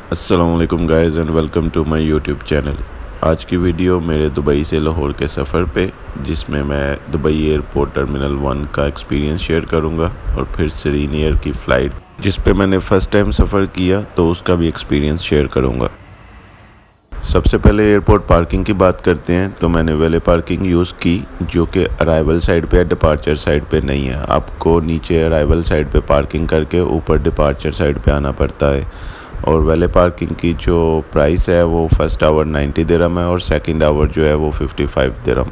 अस्सलामुअलैकुम guys and welcome to my YouTube channel. आज की वीडियो मेरे दुबई से लाहौर के सफ़र पे, जिसमें मैं दुबई एयरपोर्ट टर्मिनल 1 का एक्सपीरियंस शेयर करूंगा और फिर सरीन एयर की फ़्लाइट जिस पे मैंने फ़र्स्ट टाइम सफ़र किया तो उसका भी एक्सपीरियंस शेयर करूंगा। सबसे पहले एयरपोर्ट पार्किंग की बात करते हैं तो मैंने वेले पार्किंग यूज़ की, जो कि अराइवल साइड पे या डिपार्चर साइड पे नहीं है। आपको नीचे अराइवल साइड पे पार्किंग करके ऊपर डिपार्चर साइड पे आना पड़ता है। और वेले पार्किंग की जो प्राइस है वो फ़र्स्ट आवर 90 दिरहम है और सेकंड आवर जो है वो 55 दिरहम।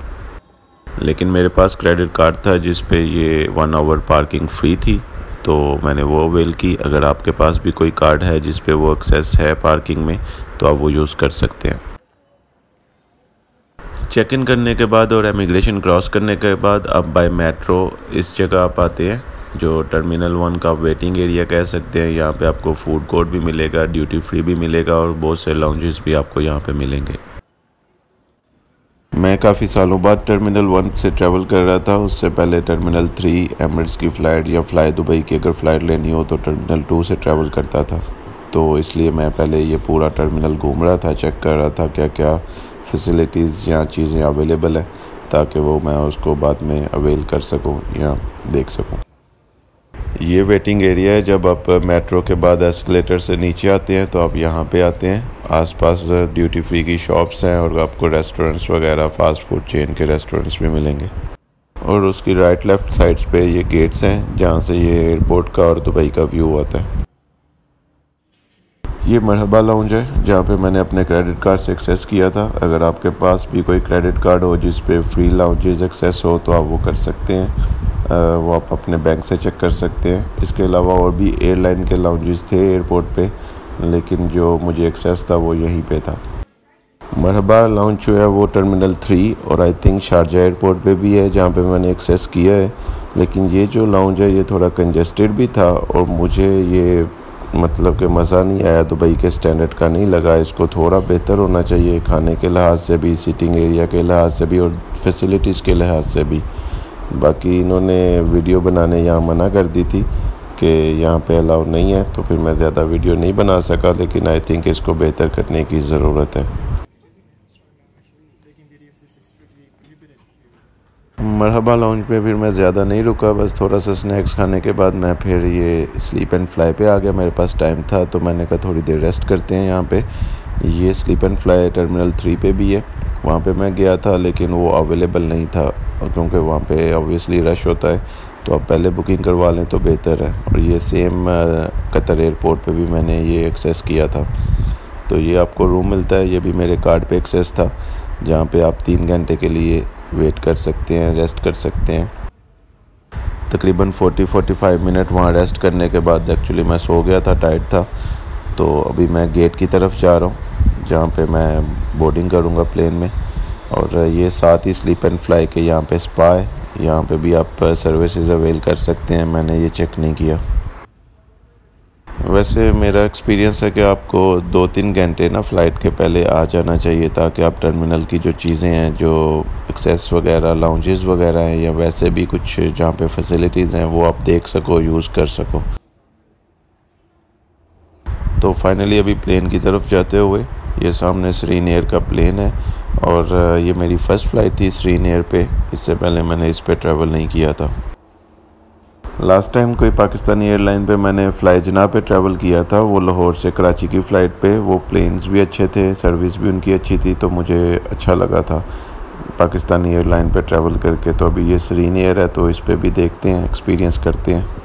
लेकिन मेरे पास क्रेडिट कार्ड था जिस पे ये 1 आवर पार्किंग फ्री थी, तो मैंने वो अवेल की। अगर आपके पास भी कोई कार्ड है जिस पे वो एक्सेस है पार्किंग में तो आप वो यूज़ कर सकते हैं। चेक इन करने के बाद और इमिग्रेशन क्रॉस करने के बाद अब बाय मेट्रो इस जगह आप आते हैं जो टर्मिनल 1 का वेटिंग एरिया कह सकते हैं। यहाँ पे आपको फूड कोर्ट भी मिलेगा, ड्यूटी फ्री भी मिलेगा और बहुत से लाउंजेस भी आपको यहाँ पे मिलेंगे। मैं काफ़ी सालों बाद टर्मिनल 1 से ट्रैवल कर रहा था। उससे पहले टर्मिनल 3 एमिरेट्स की फ़्लाइट या फ्लाई दुबई की अगर फ़्लाइट लेनी हो तो टर्मिनल 2 से ट्रैवल करता था। तो इसलिए मैं पहले ये पूरा टर्मिनल घूम रहा था, चेक कर रहा था क्या क्या फैसिलिटीज़ या चीज़ें अवेलेबल हैं, ताकि वो मैं उसको बाद में अवेल कर सकूं या देख सकूं। ये वेटिंग एरिया है। जब आप मेट्रो के बाद एस्केलेटर से नीचे आते हैं तो आप यहाँ पे आते हैं। आसपास ड्यूटी फ्री की शॉप्स हैं और आपको रेस्टोरेंट्स वगैरह फास्ट फूड चेन के रेस्टोरेंट्स भी मिलेंगे। और उसकी राइट लेफ़्ट साइड्स पे ये गेट्स हैं जहाँ से ये एयरपोर्ट का और दुबई का व्यू आता है। ये मरहबा लाउंज है जहाँ पे मैंने अपने क्रेडिट कार्ड से एक्सेस किया था। अगर आपके पास भी कोई क्रेडिट कार्ड हो जिस पे फ्री लाउंजेस एक्सेस हो तो आप वो कर सकते हैं। वो आप अपने बैंक से चेक कर सकते हैं। इसके अलावा और भी एयरलाइन के लाउंजेस थे एयरपोर्ट पे, लेकिन जो मुझे एक्सेस था वो यहीं पे था। मरहबा लाउंज जो है वो टर्मिनल 3 और आई थिंक शारजा एयरपोर्ट पे भी है जहाँ पे मैंने एक्सेस किया है। लेकिन ये जो लाउंज है ये थोड़ा कंजेस्टेड भी था और मुझे ये मतलब कि मज़ा नहीं आया, दुबई के स्टैंडर्ड का नहीं लगा। इसको थोड़ा बेहतर होना चाहिए खाने के लिहाज से भी, सीटिंग एरिया के लिहाज से भी और फैसिलिटीज़ के लिहाज से भी। बाकी इन्होंने वीडियो बनाने यहाँ मना कर दी थी कि यहाँ पे अलाउ नहीं है, तो फिर मैं ज़्यादा वीडियो नहीं बना सका। लेकिन आई थिंक इसको बेहतर करने की ज़रूरत है। मरहबा लाउंज पे फिर मैं ज़्यादा नहीं रुका, बस थोड़ा सा स्नैक्स खाने के बाद मैं फिर ये स्लीप एंड फ्लाई पे आ गया। मेरे पास टाइम था तो मैंने कहा थोड़ी देर रेस्ट करते हैं यहाँ पे। ये स्लीप एंड फ्लाई टर्मिनल 3 पे भी है। वहाँ पे मैं गया था लेकिन वो अवेलेबल नहीं था क्योंकि वहाँ पे ऑब्वियसली रश होता है, तो आप पहले बुकिंग करवा लें तो बेहतर है। और ये सेम कतर एयरपोर्ट पे भी मैंने ये एक्सेस किया था। तो ये आपको रूम मिलता है, ये भी मेरे कार्ड पे एक्सेस था, जहाँ पे आप 3 घंटे के लिए वेट कर सकते हैं, रेस्ट कर सकते हैं। तकरीबन 40-45 मिनट वहाँ रेस्ट करने के बाद एक्चुअली मैं सो गया था, टायर्ड था। तो अभी मैं गेट की तरफ जा रहा हूँ जहाँ पे मैं बोर्डिंग करूँगा प्लेन में। और ये साथ ही स्लीप एंड फ्लाई के यहाँ पे स्पा है, यहाँ पे भी आप सर्विसेज अवेल कर सकते हैं। मैंने ये चेक नहीं किया। वैसे मेरा एक्सपीरियंस है कि आपको 2-3 घंटे ना फ़्लाइट के पहले आ जाना चाहिए, ताकि आप टर्मिनल की जो चीज़ें हैं, जो एक्सेस वगैरह लाउंजेस वगैरह हैं या वैसे भी कुछ जहाँ पे फैसिलिटीज़ हैं वो आप देख सको, यूज़ कर सको। तो फाइनली अभी प्लेन की तरफ जाते हुए ये सामने सरीन एयर का प्लेन है और ये मेरी फ़र्स्ट फ़्लाइट थी सरीन एयर पे। इससे पहले मैंने इस पे ट्रैवल नहीं किया था। लास्ट टाइम कोई पाकिस्तानी एयरलाइन पे मैंने फ़्लाई जनाह पे ट्रैवल किया था, वो लाहौर से कराची की फ़्लाइट पे। वो प्लेन्स भी अच्छे थे, सर्विस भी उनकी अच्छी थी, तो मुझे अच्छा लगा था पाकिस्तानी एयरलाइन पे ट्रैवल करके। तो अभी ये सरीन एयर है तो इस पे भी देखते हैं, एक्सपीरियंस करते हैं।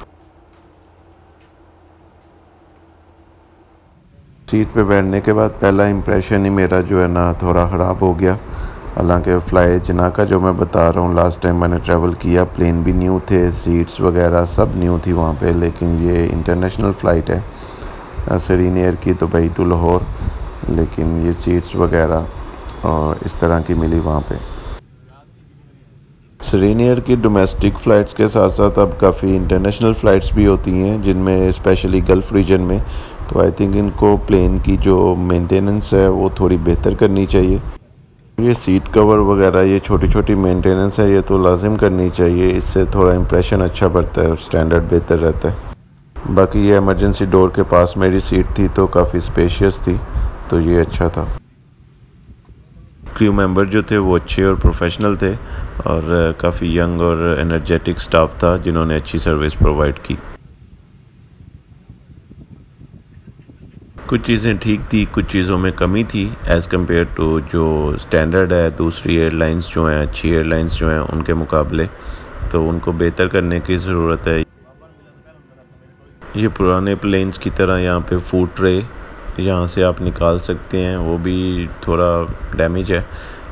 सीट पे बैठने के बाद पहला इम्प्रेशन ही मेरा जो है ना थोड़ा ख़राब हो गया। हालांकि फ़्लाई जनाह का जो मैं बता रहा हूँ, लास्ट टाइम मैंने ट्रैवल किया, प्लेन भी न्यू थे, सीट्स वगैरह सब न्यू थी वहाँ पे। लेकिन ये इंटरनेशनल फ़्लाइट है सरीन एयर की दुबई टू लाहौर, लेकिन ये सीट्स वगैरह इस तरह की मिली वहाँ पे। सरीन एयर की डोमेस्टिक फ़्लाइट्स के साथ साथ अब काफ़ी इंटरनेशनल फ़्लाइट्स भी होती हैं, जिनमें स्पेशली गल्फ़ रीजन में। तो आई थिंक इनको प्लेन की जो मेंटेनेंस है वो थोड़ी बेहतर करनी चाहिए। ये सीट कवर वगैरह ये छोटी छोटी मेंटेनेंस है, ये तो लाजिम करनी चाहिए। इससे थोड़ा इंप्रेशन अच्छा बढ़ता है और स्टैंडर्ड बेहतर रहता है। बाकी ये इमरजेंसी डोर के पास मेरी सीट थी तो काफ़ी स्पेशियस थी, तो ये अच्छा था। क्रू मेंबर जो थे वो अच्छे और प्रोफेशनल थे और काफ़ी यंग और एनर्जेटिक स्टाफ था जिन्होंने अच्छी सर्विस प्रोवाइड की। कुछ चीज़ें ठीक थी, कुछ चीज़ों में कमी थी एज़ कम्पेयर टू जो स्टैंडर्ड है दूसरी एयरलाइंस जो हैं, अच्छी एयरलाइंस जो हैं उनके मुकाबले, तो उनको बेहतर करने की ज़रूरत है। ये पुराने प्लेन्स की तरह यहाँ पे फूड ट्रे यहाँ से आप निकाल सकते हैं, वो भी थोड़ा डैमेज है,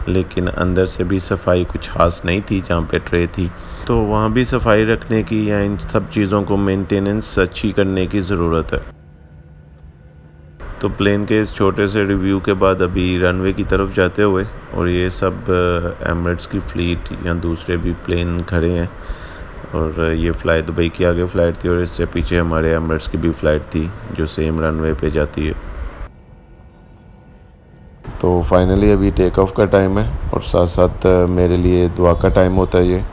लेकिन अंदर से भी सफाई कुछ खास नहीं थी जहाँ पे ट्रे थी, तो वहाँ भी सफाई रखने की या इन सब चीज़ों को मेंटेनेंस अच्छी करने की ज़रूरत है। तो प्लेन के इस छोटे से रिव्यू के बाद अभी रनवे की तरफ जाते हुए, और ये सब एमिरेट्स की फ़्लीट या दूसरे भी प्लेन खड़े हैं, और ये फ़्लाई दुबई की आगे फ़्लाइट थी और इससे पीछे हमारे एमिरेट्स की भी फ़्लाइट थी जो सेम रनवे पे जाती है। तो फाइनली अभी टेक ऑफ का टाइम है और साथ साथ मेरे लिए दुआ का टाइम होता है ये।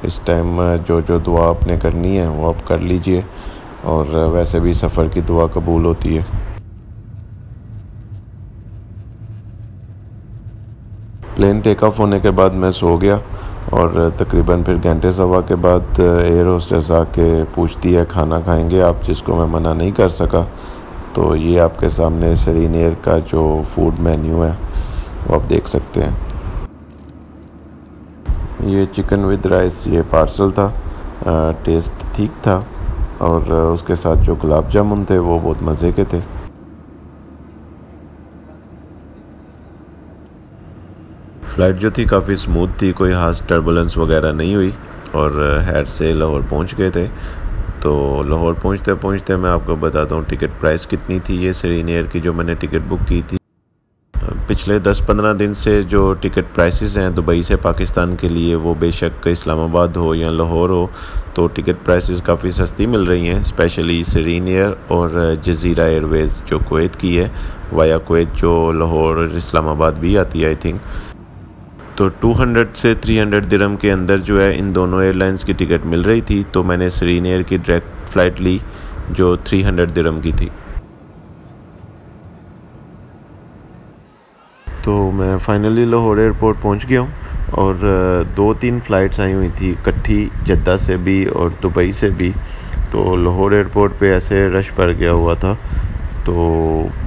इस टाइम जो जो दुआ आपने करनी है वो आप कर लीजिए, और वैसे भी सफ़र की दुआ कबूल होती है। प्लेन टेक ऑफ होने के बाद मैं सो गया, और तकरीबन फिर घंटे सवा के बाद एयर होस्टेस आके पूछती है खाना खाएंगे आप, जिसको मैं मना नहीं कर सका। तो ये आपके सामने सेरीन एयर का जो फूड मेन्यू है वो आप देख सकते हैं। ये चिकन विद राइस ये पार्सल था, टेस्ट ठीक था, और उसके साथ जो गुलाब जामुन थे वो बहुत मज़े के थे। फ़्लाइट जो थी काफ़ी स्मूथ थी, कोई खास टर्बुलेंस वगैरह नहीं हुई, और हेड से लाहौर पहुंच गए थे। तो लाहौर पहुंचते पहुंचते मैं आपको बताता हूँ टिकट प्राइस कितनी थी। ये सेरीन एयर की जो मैंने टिकट बुक की थी, पिछले 10-15 दिन से जो टिकट प्राइसेस हैं दुबई से पाकिस्तान के लिए, वो बेशक इस्लामाबाद हो या लाहौर हो, तो टिकट प्राइसेस काफ़ी सस्ती मिल रही हैं। स्पेशली सेरीन एयर और जज़ीरा एयरवेज़ जो कुवैत की है, वाया कुवैत, जो लाहौर और इस्लामाबाद भी आती है आई थिंक। तो 200 से 300 दिरहम के अंदर जो है इन दोनों एयरलाइंस की टिकट मिल रही थी। तो मैंने सेरीन एयर की डायरेक्ट फ़्लाइट ली जो 300 दिरहम की थी। तो मैं फाइनली लाहौर एयरपोर्ट पहुंच गया हूँ, और 2-3 फ़्लाइट्स आई हुई थी इकट्ठी, जद्दा से भी और दुबई से भी। तो लाहौर एयरपोर्ट पे ऐसे रश भर गया हुआ था, तो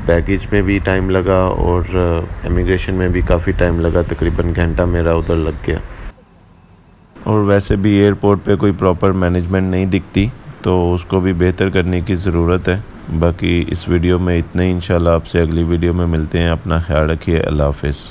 बैगेज में भी टाइम लगा और इमिग्रेशन में भी काफ़ी टाइम लगा, तकरीबन घंटा मेरा उधर लग गया। और वैसे भी एयरपोर्ट पे कोई प्रॉपर मैनेजमेंट नहीं दिखती, तो उसको भी बेहतर करने की ज़रूरत है। बाकी इस वीडियो में इतना ही, इंशाल्लाह आपसे अगली वीडियो में मिलते हैं। अपना ख्याल रखिए, अल्लाह हाफ़िज़।